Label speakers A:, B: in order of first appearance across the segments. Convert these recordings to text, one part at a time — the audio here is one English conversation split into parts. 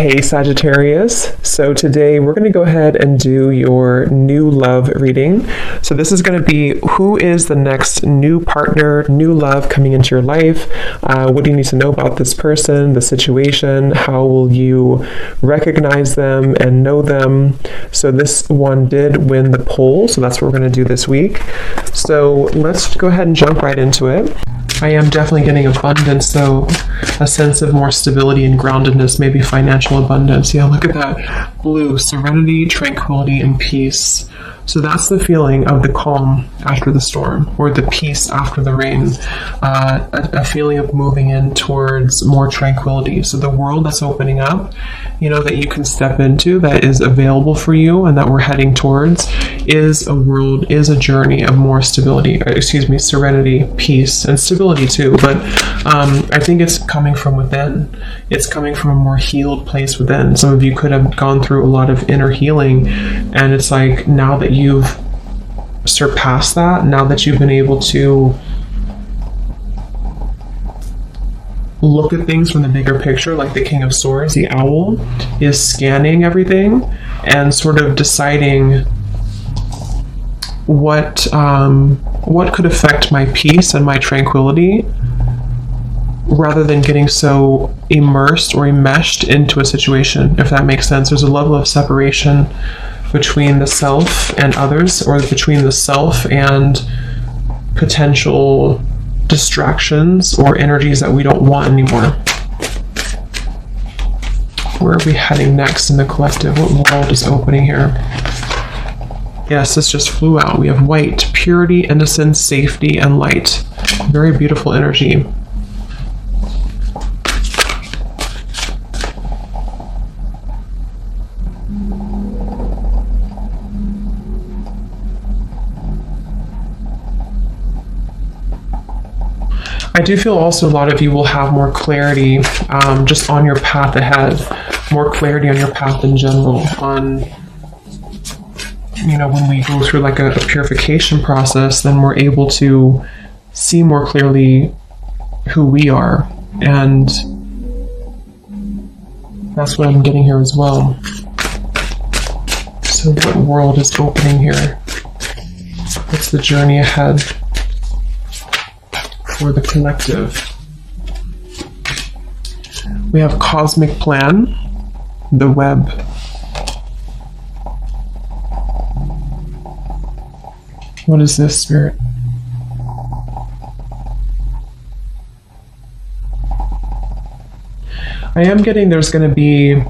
A: Hey Sagittarius, so today we're going to go ahead and do your new love reading. So this is going to be who is the next new partner, new love coming into your life. What do you need to know about this person, the situation? How will you recognize them and know them? So this one did win the poll, so that's what we're going to do this week. So let's go ahead and jump right into it. I am definitely getting abundance, though, a sense of more stability and groundedness, maybe financial abundance. Yeah, look at that blue, serenity, tranquility, and peace. So that's the feeling of the calm after the storm, or the peace after the rain, a feeling of moving in towards more tranquility. So the world that's opening up, that you can step into, that is available for you and that we're heading towards, is a journey of more serenity, peace, and stability too. But I think it's coming from within. It's coming from a more healed place within. Some of you could have gone through a lot of inner healing, and it's like now that you've surpassed that, now that you've been able to look at things from the bigger picture, like the King of Swords, the owl, is scanning everything and sort of deciding what could affect my peace and my tranquility, rather than getting so immersed or enmeshed into a situation, if that makes sense. There's a level of separation between the self and others, or between the self and potential distractions or energies that we don't want anymore. Where are we heading next in the collective? What world is opening here? Yes, this just flew out. We have white, purity, innocence, safety, and light. Very beautiful energy. I do feel also a lot of you will have more clarity just on your path ahead, more clarity on your path in general, on, when we go through like a purification process, then we're able to see more clearly who we are. And that's what I'm getting here as well. So what world is opening here? What's the journey ahead for the collective? We have cosmic plan, the web. What is this, Spirit? I am getting there's going to be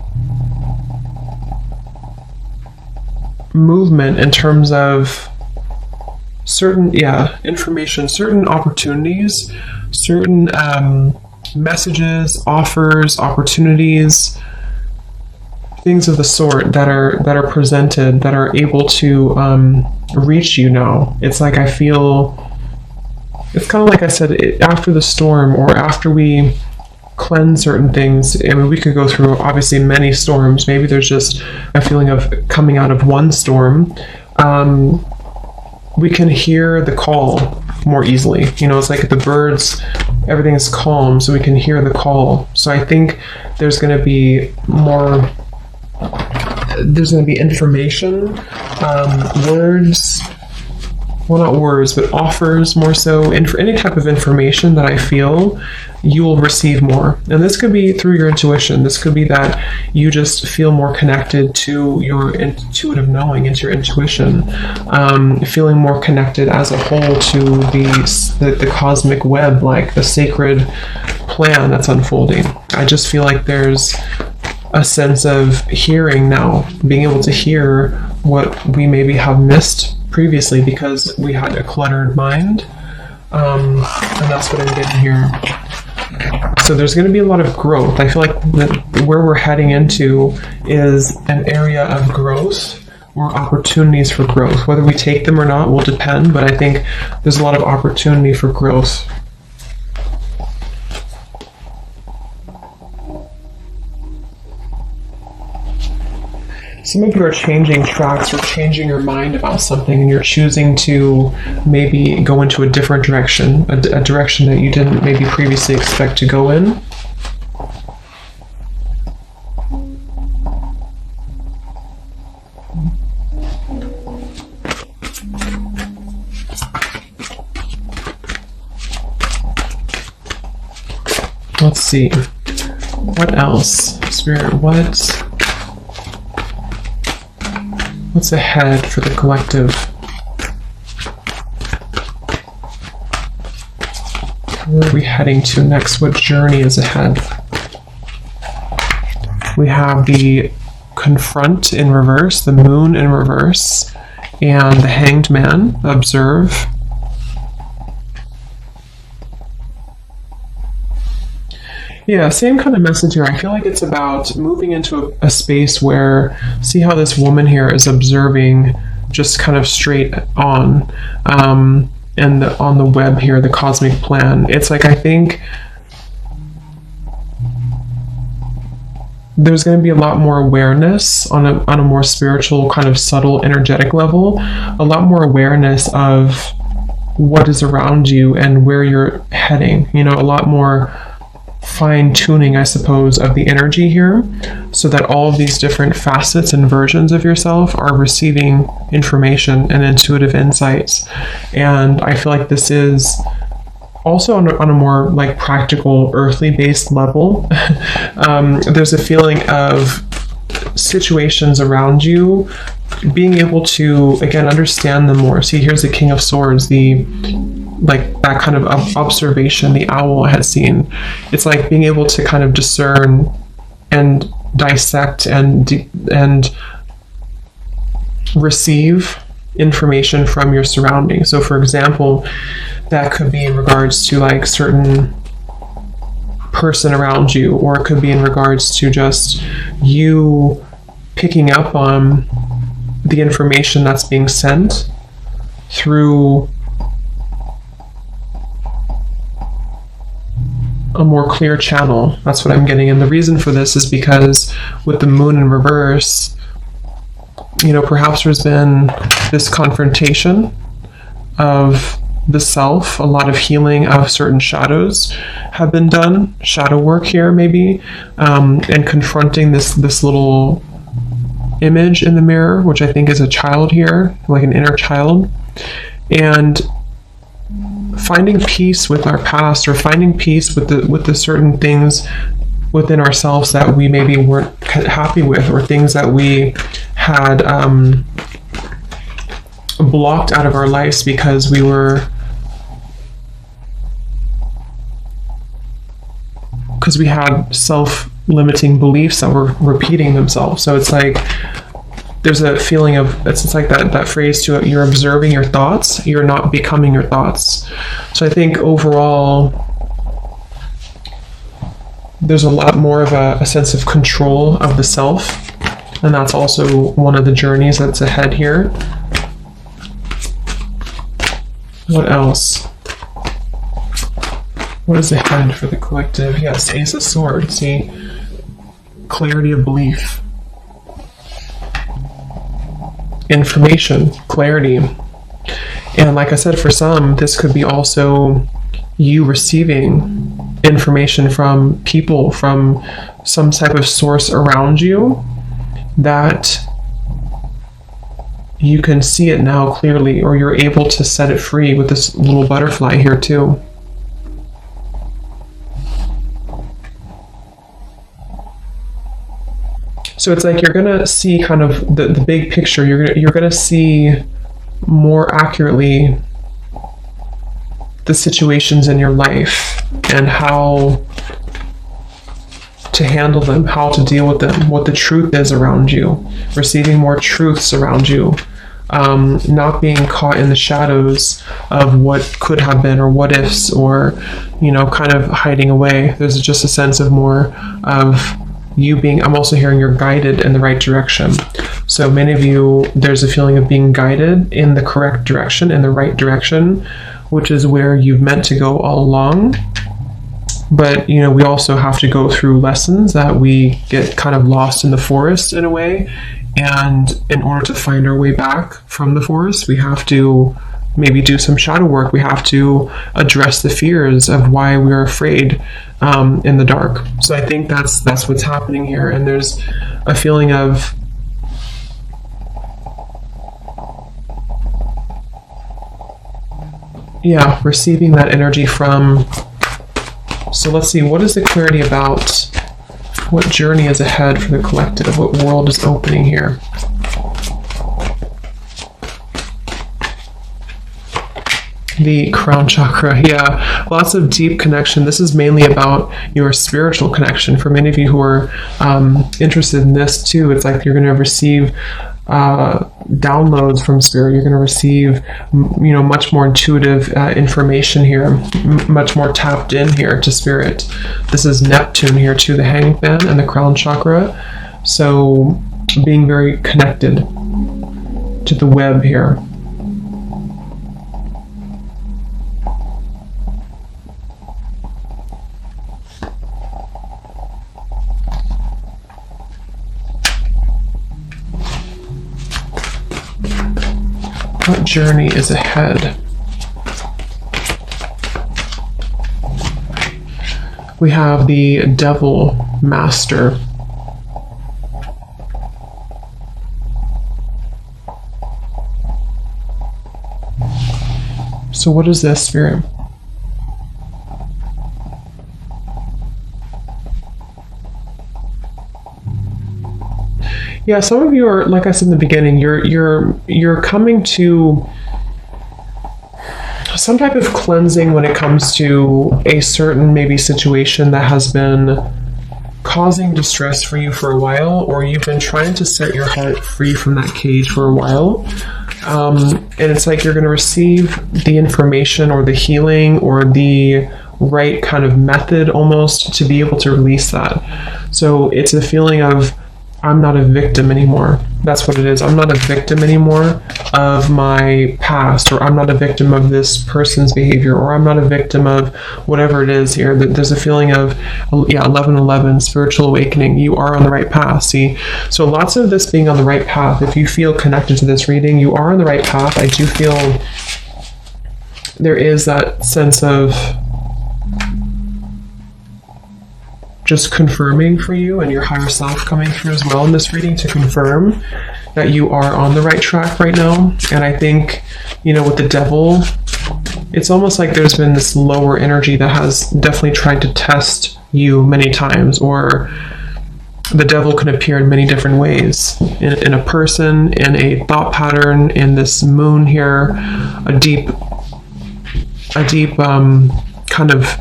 A: movement in terms of certain information, certain opportunities, certain messages, offers, opportunities, things of the sort that are presented, that are able to reach you now. It's like I feel it's kind of like I said, after the storm, or after we cleanse certain things. I mean, we could go through obviously many storms. Maybe there's just a feeling of coming out of one storm. We can hear the call more easily. It's like the birds, everything is calm, so we can hear the call. So I think there's going to be more, there's going to be information, words, well, not words, but offers more so, and for any type of information that I feel you will receive more. And this could be through your intuition. This could be that you just feel more connected to your intuitive knowing, into your intuition, feeling more connected as a whole to the cosmic web, like the sacred plan that's unfolding. I just feel like there's a sense of hearing now, being able to hear what we maybe have missed previously because we had a cluttered mind, and that's what I'm getting here. So there's going to be a lot of growth. I feel like where we're heading into is an area of growth, or opportunities for growth. Whether we take them or not will depend, but I think there's a lot of opportunity for growth. Some of you are changing tracks or changing your mind about something, and you're choosing to maybe go into a different direction, a direction that you didn't maybe previously expect to go in. see. What else? Spirit, what's ahead for the collective? Where are we heading to next? What journey is ahead? We have the Confront in reverse, the Moon in reverse, and the Hanged Man, Observe. Yeah, same kind of message here. I feel like it's about moving into a space where, see how this woman here is observing just kind of straight on, and on the web here, the cosmic plan. It's like, I think there's going to be a lot more awareness on a more spiritual, kind of subtle, energetic level, a lot more awareness of what is around you and where you're heading, you know, a lot more fine-tuning, I suppose, of the energy here, so that all of these different facets and versions of yourself are receiving information and intuitive insights. And I feel like this is also on a more like practical, earthly based level. There's a feeling of situations around you, being able to, again, understand them more. See, here's the King of Swords, like that kind of observation the owl had seen. It's like being able to kind of discern and dissect and receive information from your surroundings. So for example, that could be in regards to like certain person around you, or it could be in regards to just you picking up on the information that's being sent through a more clear channel. That's what I'm getting. And the reason for this is because with the Moon in reverse, you know, perhaps there's been this confrontation of the self, a lot of healing of certain shadows have been done, shadow work here maybe, and confronting this little image in the mirror, which I think is a child here, like an inner child, and finding peace with our past, or finding peace with the certain things within ourselves that we maybe weren't happy with, or things that we had blocked out of our lives because we had self-limiting beliefs that were repeating themselves. So it's like there's a feeling of, it's like that phrase to it, you're observing your thoughts, you're not becoming your thoughts. So I think overall there's a lot more of a sense of control of the self, and that's also one of the journeys that's ahead here. What else? What is ahead for the collective? Yes, Ace of Swords. See, clarity of belief, information, clarity. And like I said, for some, this could be also you receiving information from people, from some type of source around you, that you can see it now clearly, or you're able to set it free with this little butterfly here too. So it's like you're gonna see kind of the big picture. You're gonna see more accurately the situations in your life and how to handle them, how to deal with them, what the truth is around you, receiving more truths around you, not being caught in the shadows of what could have been, or what ifs, or, you know, kind of hiding away. There's just a sense of more of you being, I'm also hearing you're guided in the right direction. So many of you, there's a feeling of being guided in the correct direction, in the right direction, which is where you've meant to go all along. But, you know, we also have to go through lessons that we get kind of lost in the forest in a way. And in order to find our way back from the forest, we have to maybe do some shadow work. We have to address the fears of why we're afraid in the dark. So I think that's what's happening here. And there's a feeling of receiving that energy from So let's see, what is the clarity about what journey is ahead for the collective? What world is opening here? The crown chakra, yeah, lots of deep connection. This is mainly about your spiritual connection. For many of you who are interested in this too, it's like you're going to receive downloads from spirit. You're going to receive, much more intuitive information here, much more tapped in here to spirit. This is Neptune here too, the hangman and the crown chakra. So being very connected to the web here. What journey is ahead? We have the Devil Master. So what is this, Spirit? Yeah, some of you are, like I said in the beginning, you're coming to some type of cleansing when it comes to a certain maybe situation that has been causing distress for you for a while, or you've been trying to set your heart free from that cage for a while. And it's like you're going to receive the information or the healing or the right kind of method almost to be able to release that. So it's a feeling of, I'm not a victim anymore. That's what it is. I'm not a victim anymore of my past, or I'm not a victim of this person's behavior, or I'm not a victim of whatever it is here. There's a feeling of, 1111, spiritual awakening. You are on the right path. See, so lots of this being on the right path. If you feel connected to this reading, you are on the right path. I do feel there is that sense of just confirming for you and your higher self coming through as well in this reading to confirm that you are on the right track right now. And I think, with the devil, it's almost like there's been this lower energy that has definitely tried to test you many times, or the devil can appear in many different ways, in a person, in a thought pattern, in this moon here, a deep kind of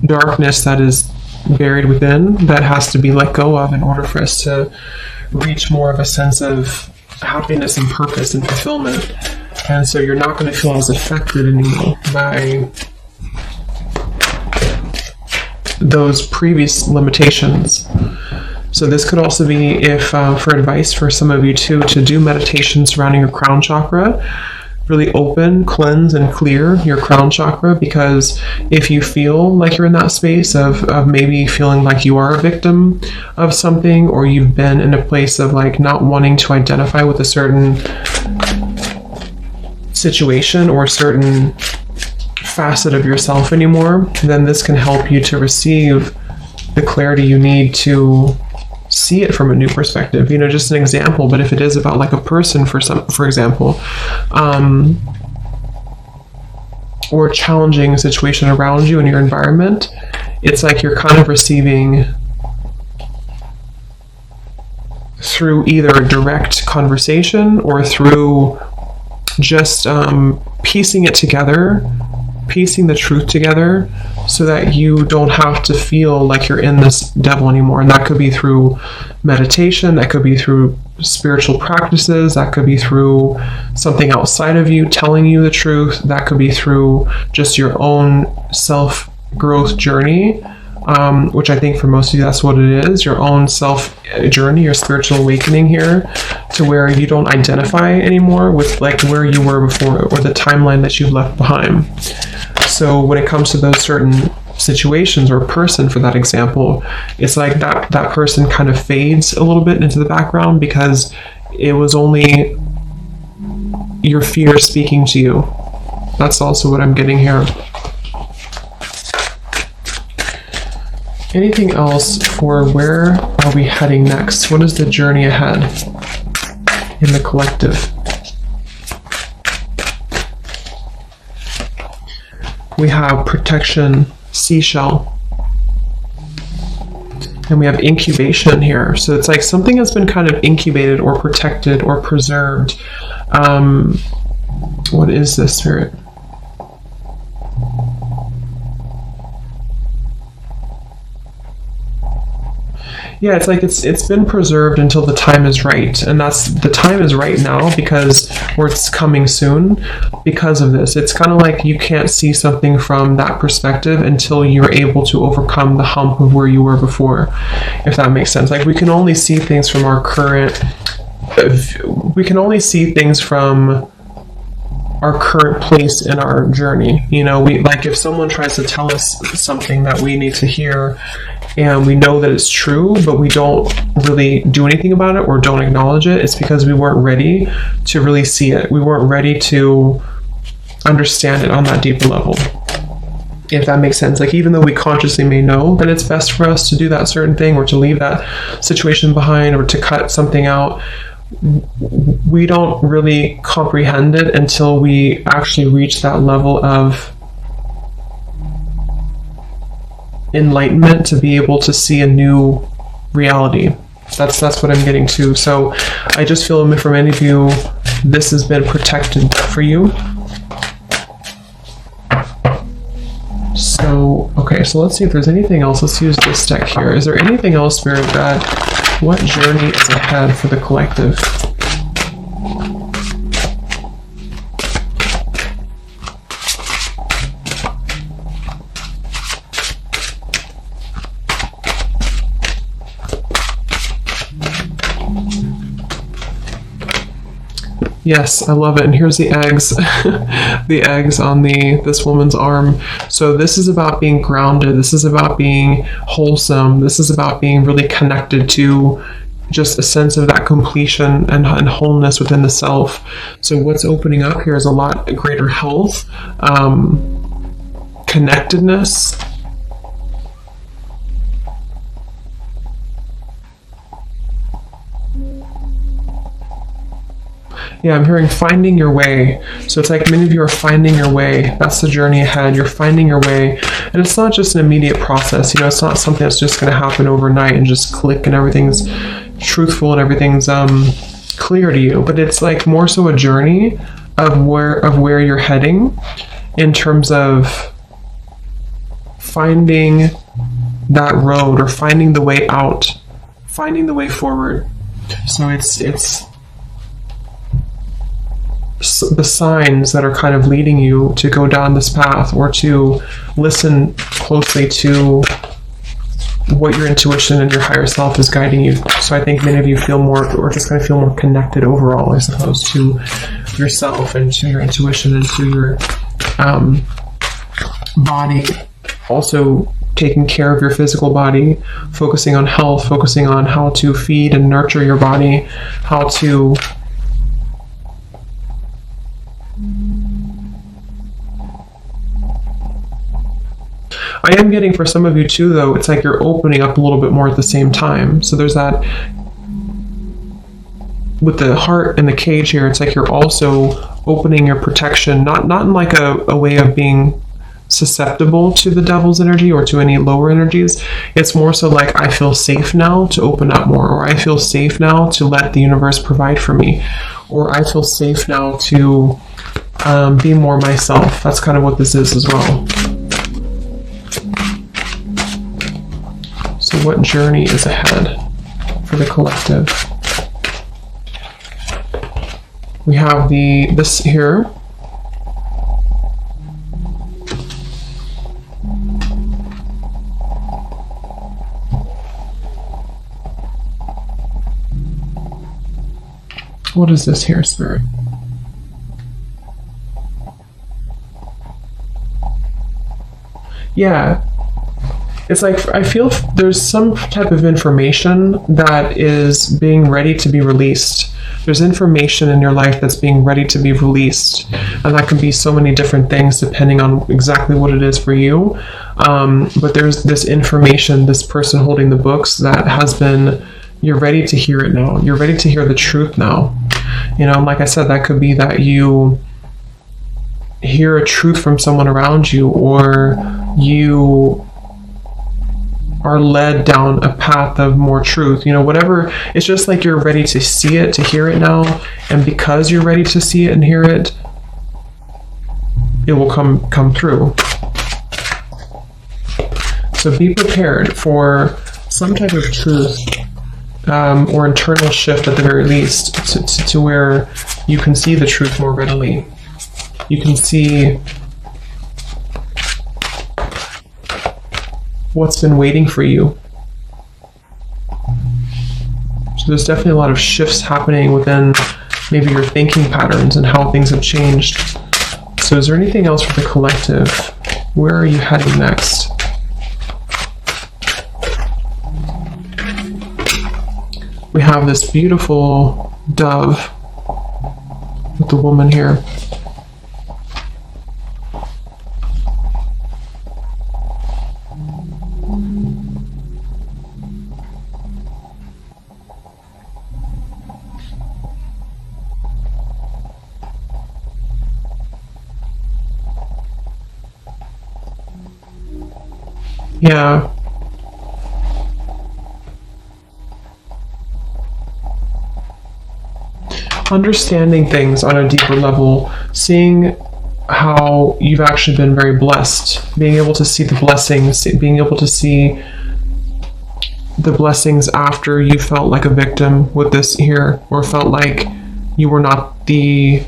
A: darkness that is buried within, that has to be let go of in order for us to reach more of a sense of happiness and purpose and fulfillment. And so you're not going to feel as affected anymore by those previous limitations. So this could also be, if for advice for some of you too, to do meditation surrounding your crown chakra. Really open, cleanse, and clear your crown chakra, because if you feel like you're in that space of maybe feeling like you are a victim of something, or you've been in a place of like not wanting to identify with a certain situation or a certain facet of yourself anymore, then this can help you to receive the clarity you need to see it from a new perspective. Just an example, but if it is about like a person, for example, or a challenging situation around you in your environment, it's like you're kind of receiving through either a direct conversation or through just piecing it together, piecing the truth together, so that you don't have to feel like you're in this devil anymore. And that could be through meditation, that could be through spiritual practices, that could be through something outside of you telling you the truth, that could be through just your own self-growth journey, which I think for most of you that's what it is, your own self journey, your spiritual awakening here, to where you don't identify anymore with like where you were before or the timeline that you've left behind. So when it comes to those certain situations, or person for that example, it's like that person kind of fades a little bit into the background because it was only your fear speaking to you. That's also what I'm getting here. Anything else for where are we heading next? What is the journey ahead in the collective? We have protection, seashell. And we have incubation here. So it's like something has been kind of incubated or protected or preserved. What is this, Spirit? Yeah, it's like it's been preserved until the time is right. And that's the time is right now because it's coming soon because of this. It's kind of like you can't see something from that perspective until you're able to overcome the hump of where you were before, if that makes sense. Like we can only see things from our current place in our journey. You know, we like if someone tries to tell us something that we need to hear and we know that it's true, but we don't really do anything about it or don't acknowledge it, it's because we weren't ready to really see it. We weren't ready to understand it on that deeper level, if that makes sense. Like even though we consciously may know that it's best for us to do that certain thing or to leave that situation behind or to cut something out, we don't really comprehend it until we actually reach that level of enlightenment to be able to see a new reality. That's what I'm getting to. So I just feel for many of you, this has been protected for you. So, okay, so let's see if there's anything else. Let's use this deck here. Is there anything else, Spirit, that what journey is ahead for the collective? Yes, I love it. And here's the eggs, the eggs on this woman's arm. So this is about being grounded. This is about being wholesome. This is about being really connected to just a sense of that completion and wholeness within the self. So what's opening up here is a lot greater health, connectedness. Yeah, I'm hearing finding your way. So it's like many of you are finding your way. That's the journey ahead. You're finding your way. And it's not just an immediate process. You know, it's not something that's just going to happen overnight and just click and everything's truthful and everything's clear to you. But it's like more so a journey of where you're heading in terms of finding that road or finding the way out, finding the way forward. So it's the signs that are kind of leading you to go down this path or to listen closely to what your intuition and your higher self is guiding you. So I think many of you feel more, or just kind of feel more connected overall, I suppose, to yourself and to your intuition and to your body. Also taking care of your physical body, focusing on health, focusing on how to feed and nurture your body, how to I am getting for some of you too, though, it's like you're opening up a little bit more at the same time. So there's that with the heart and the cage here, it's like you're also opening your protection, not in like a way of being susceptible to the devil's energy or to any lower energies. It's more so like I feel safe now to open up more, or I feel safe now to let the universe provide for me, or I feel safe now to be more myself. That's kind of what this is as well. So what journey is ahead for the collective? We have this here. What is this here, Spirit? Yeah. It's like, I feel there's some type of information that is being ready to be released. There's information in your life that's being ready to be released. And that can be so many different things depending on exactly what it is for you. But there's this information, this person holding the books that has been, you're ready to hear it now. You're ready to hear the truth now. You know, like I said, that could be that you hear a truth from someone around you, or you are led down a path of more truth. You know, whatever, it's just like you're ready to see it, to hear it now. And because you're ready to see it and hear it, it will come through. So be prepared for some type of truth or internal shift at the very least, to where you can see the truth more readily. You can see what's been waiting for you. So there's definitely a lot of shifts happening within maybe your thinking patterns and how things have changed. So is there anything else for the collective? Where are you heading next? We have this beautiful dove with the woman here. Yeah. Understanding things on a deeper level, seeing how you've actually been very blessed, being able to see the blessings, being able to see the blessings after you felt like a victim with this here, or felt like you were not the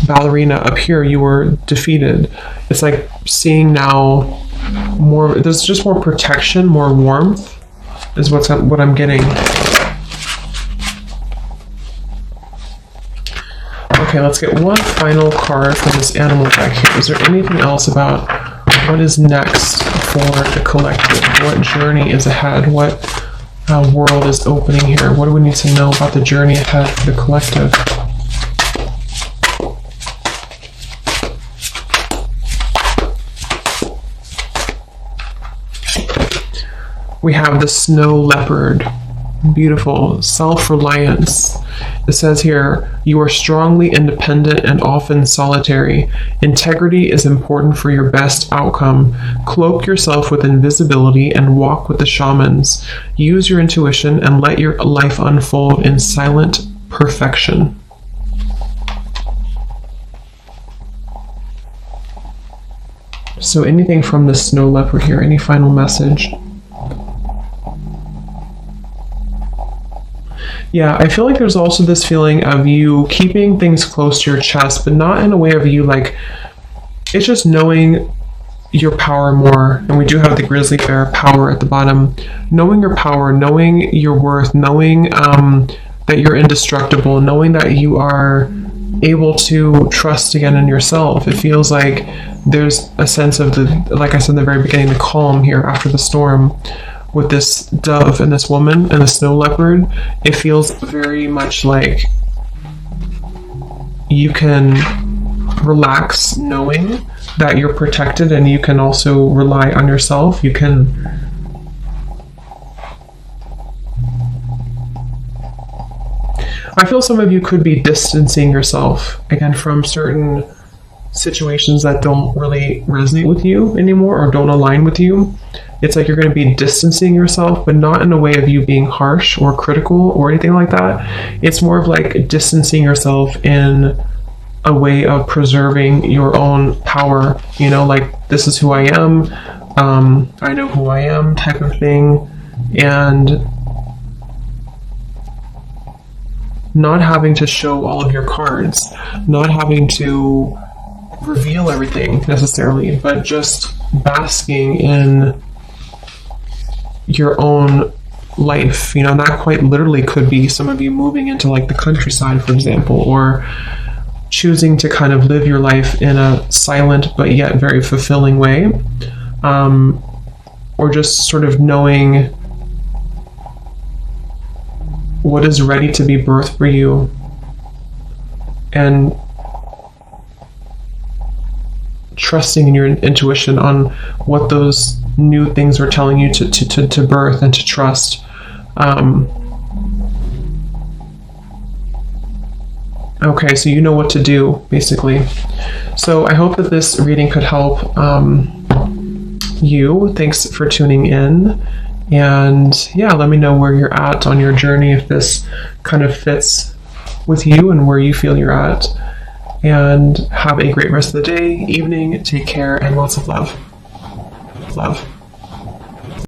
A: ballerina up here, you were defeated. It's like seeing now more, there's just more protection, more warmth is what I'm getting. Okay, let's get one final card from this animal deck here. Is there anything else about what is next for the collective? What journey is ahead? What world is opening here? What do we need to know about the journey ahead for the collective? We have the snow leopard. Beautiful. Self-reliance. It says here, you are strongly independent and often solitary. Integrity is important for your best outcome. Cloak yourself with invisibility and walk with the shamans. Use your intuition and let your life unfold in silent perfection. So anything from the snow leopard here? Any final message? Yeah, I feel like there's also this feeling of you keeping things close to your chest, but not in a way of you like, it's just knowing your power more. And we do have the grizzly bear power at the bottom. Knowing your power, knowing your worth, knowing that you're indestructible, knowing that you are able to trust again in yourself. It feels like there's a sense of the, like I said in the very beginning, the calm here after the storm. With this dove and this woman and the snow leopard, it feels very much like you can relax knowing that you're protected, and you can also rely on yourself. You can I feel some of you could be distancing yourself again from certain situations that don't really resonate with you anymore or don't align with you. It's like you're going to be distancing yourself, but not in a way of you being harsh or critical or anything like that. It's more of like distancing yourself in a way of preserving your own power, you know, like this is who I am, I know who I am type of thing, and not having to show all of your cards, not having to reveal everything necessarily, but just basking in your own life. You know, that quite literally could be some of you moving into like the countryside, for example, or choosing to kind of live your life in a silent but yet very fulfilling way, or just sort of knowing what is ready to be birthed for you and trusting in your intuition on what those new things are telling you to birth and to trust. Okay, so you know what to do, basically. So I hope that this reading could help you. Thanks for tuning in, And yeah, let me know where you're at on your journey, if this kind of fits with you and where you feel you're at. And have a great rest of the day, evening. Take care, and lots of love. Love.